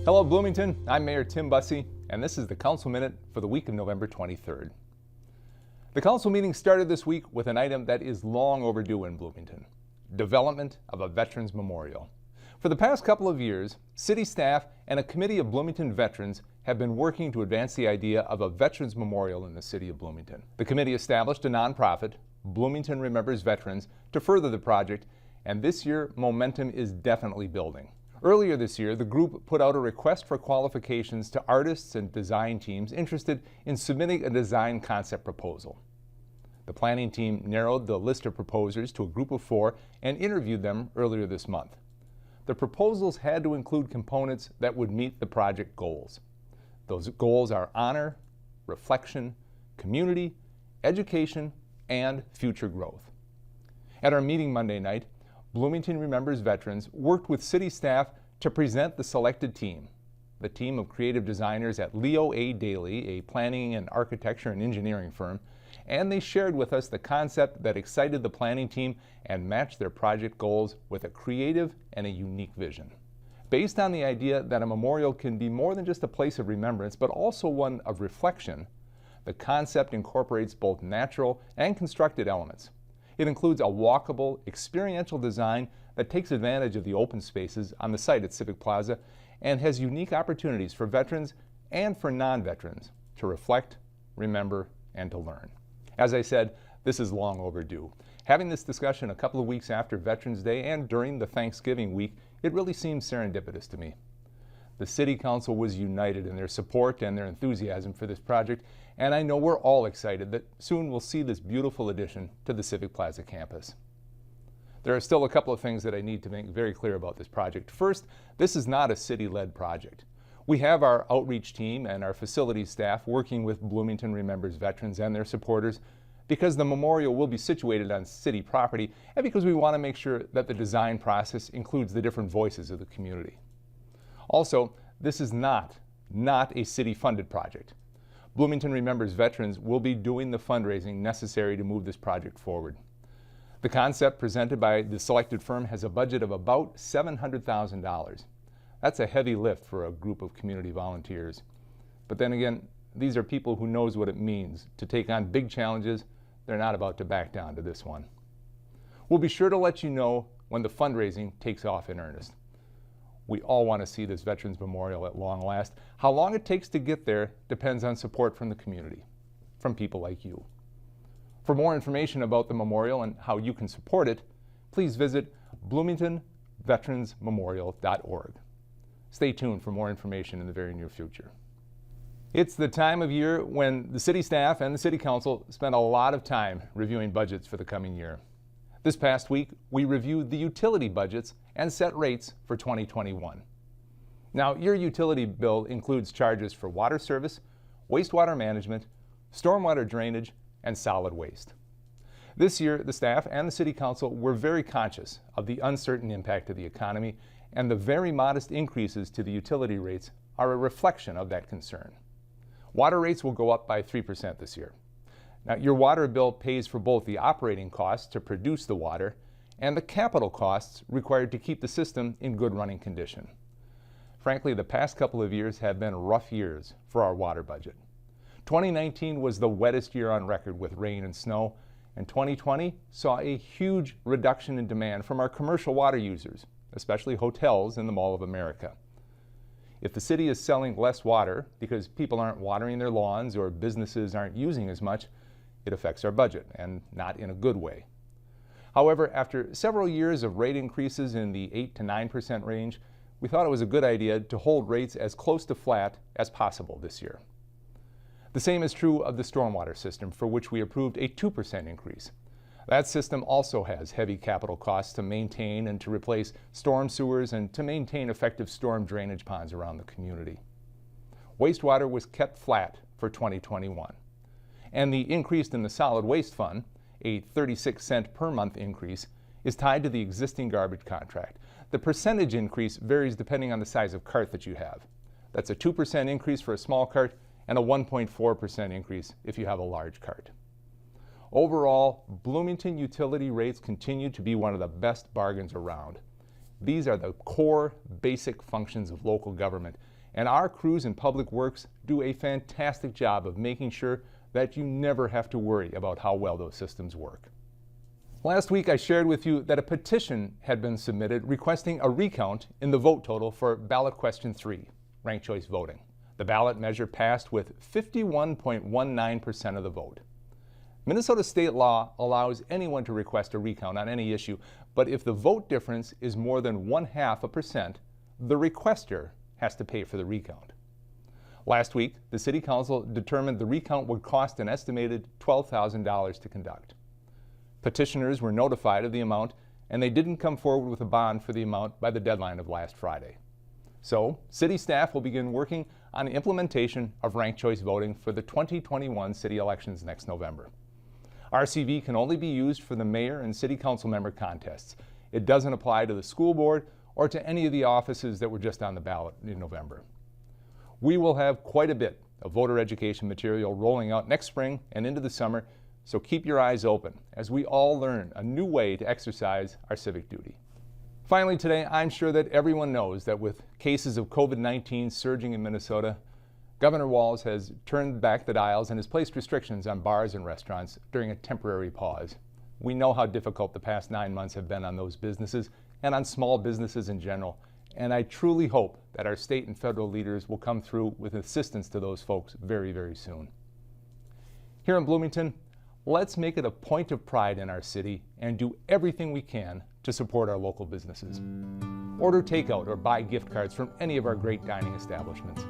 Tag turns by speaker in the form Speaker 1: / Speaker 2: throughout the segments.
Speaker 1: Hello Bloomington, I'm Mayor Tim Busse, and this is the Council Minute for the week of November 23rd. The Council meeting started this week with an item that is long overdue in Bloomington: development of a Veterans Memorial. For the past couple of years, city staff and a committee of Bloomington veterans have been working to advance the idea of a Veterans Memorial in the city of Bloomington. The committee established a nonprofit, Bloomington Remembers Veterans, to further the project, and this year momentum is definitely building. Earlier this year, the group put out a request for qualifications to artists and design teams interested in submitting a design concept proposal. The planning team narrowed the list of proposers to a group of 4 and interviewed them earlier this month. The proposals had to include components that would meet the project goals. Those goals are honor, reflection, community, education, and future growth. At our meeting Monday night, Bloomington Remembers Veterans worked with city staff to present the selected team. The team of creative designers at Leo A. Daly, a planning and architecture and engineering firm, and they shared with us the concept that excited the planning team and matched their project goals with a creative and a unique vision. Based on the idea that a memorial can be more than just a place of remembrance, but also one of reflection, the concept incorporates both natural and constructed elements. It includes a walkable, experiential design that takes advantage of the open spaces on the site at Civic Plaza and has unique opportunities for veterans and for non-veterans to reflect, remember, and to learn. As I said, this is long overdue. Having this discussion a couple of weeks after Veterans Day and during the Thanksgiving week, it really seems serendipitous to me. The City Council was united in their support and their enthusiasm for this project, and I know we're all excited that soon we'll see this beautiful addition to the Civic Plaza campus. There are still a couple of things that I need to make very clear about this project. First, this is not a city-led project. We have our outreach team and our facilities staff working with Bloomington Remembers Veterans and their supporters because the memorial will be situated on city property and because we want to make sure that the design process includes the different voices of the community. Also, this is not a city-funded project. Bloomington Remembers Veterans will be doing the fundraising necessary to move this project forward. The concept presented by the selected firm has a budget of about $700,000. That's a heavy lift for a group of community volunteers. But then again, these are people who knows what it means to take on big challenges. They're not about to back down to this one. We'll be sure to let you know when the fundraising takes off in earnest. We all want to see this Veterans Memorial at long last. How long it takes to get there depends on support from the community, from people like you. For more information about the memorial and how you can support it, please visit bloomingtonveteransmemorial.org. Stay tuned for more information in the very near future. It's the time of year when the city staff and the City Council spend a lot of time reviewing budgets for the coming year. This past week, we reviewed the utility budgets and set rates for 2021. Now, your utility bill includes charges for water service, wastewater management, stormwater drainage, and solid waste. This year, the staff and the City Council were very conscious of the uncertain impact of the economy, and the very modest increases to the utility rates are a reflection of that concern. Water rates will go up by 3% this year. Now, your water bill pays for both the operating costs to produce the water and the capital costs required to keep the system in good running condition. Frankly, the past couple of years have been rough years for our water budget. 2019 was the wettest year on record with rain and snow, and 2020 saw a huge reduction in demand from our commercial water users, especially hotels in the Mall of America. If the city is selling less water because people aren't watering their lawns or businesses aren't using as much, it affects our budget, and not in a good way. However, after several years of rate increases in the 8 to 9% range, we thought it was a good idea to hold rates as close to flat as possible this year. The same is true of the stormwater system, for which we approved a 2% increase. That system also has heavy capital costs to maintain and to replace storm sewers and to maintain effective storm drainage ponds around the community. Wastewater was kept flat for 2021. And the increase in the solid waste fund, a 36-cent per month increase, is tied to the existing garbage contract. The percentage increase varies depending on the size of cart that you have. That's a 2% increase for a small cart and a 1.4% increase if you have a large cart. Overall, Bloomington utility rates continue to be one of the best bargains around. These are the core, basic functions of local government, And our crews in Public Works do a fantastic job of making sure that you never have to worry about how well those systems work. Last week I shared with you that a petition had been submitted requesting a recount in the vote total for ballot question 3, ranked choice voting. The ballot measure passed with 51.19% of the vote. Minnesota state law allows anyone to request a recount on any issue, but if the vote difference is more than 0.5%, the requester has to pay for the recount. Last week, the City Council determined the recount would cost an estimated $12,000 to conduct. Petitioners were notified of the amount, and they didn't come forward with a bond for the amount by the deadline of last Friday. So, city staff will begin working on the implementation of ranked choice voting for the 2021 city elections next November. RCV can only be used for the mayor and city council member contests. It doesn't apply to the school board or to any of the offices that were just on the ballot in November. We will have quite a bit of voter education material rolling out next spring and into the summer, so keep your eyes open as we all learn a new way to exercise our civic duty. Finally today, I'm sure that everyone knows that with cases of COVID-19 surging in Minnesota, Governor Walz has turned back the dials and has placed restrictions on bars and restaurants during a temporary pause. We know how difficult the past 9 months have been on those businesses and on small businesses in general, and I truly hope that our state and federal leaders will come through with assistance to those folks very, very soon. Here in Bloomington, let's make it a point of pride in our city and do everything we can to support our local businesses. Order takeout or buy gift cards from any of our great dining establishments.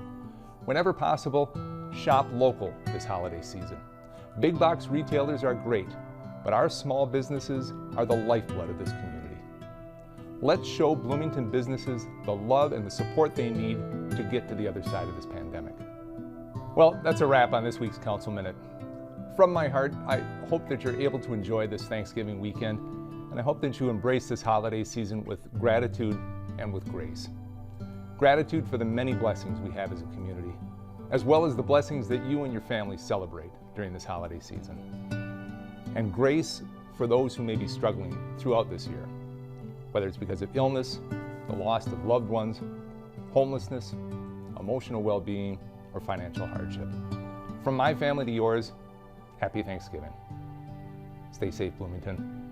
Speaker 1: Whenever possible, shop local this holiday season. Big box retailers are great, but our small businesses are the lifeblood of this community. Let's show Bloomington businesses the love and the support they need to get to the other side of this pandemic. Well, that's a wrap on this week's Council Minute. From my heart, I hope that you're able to enjoy this Thanksgiving weekend, and I hope that you embrace this holiday season with gratitude and with grace. Gratitude for the many blessings we have as a community, as well as the blessings that you and your family celebrate during this holiday season. And grace for those who may be struggling throughout this year, whether it's because of illness, the loss of loved ones, homelessness, emotional well-being, or financial hardship. From my family to yours, happy Thanksgiving. Stay safe, Bloomington.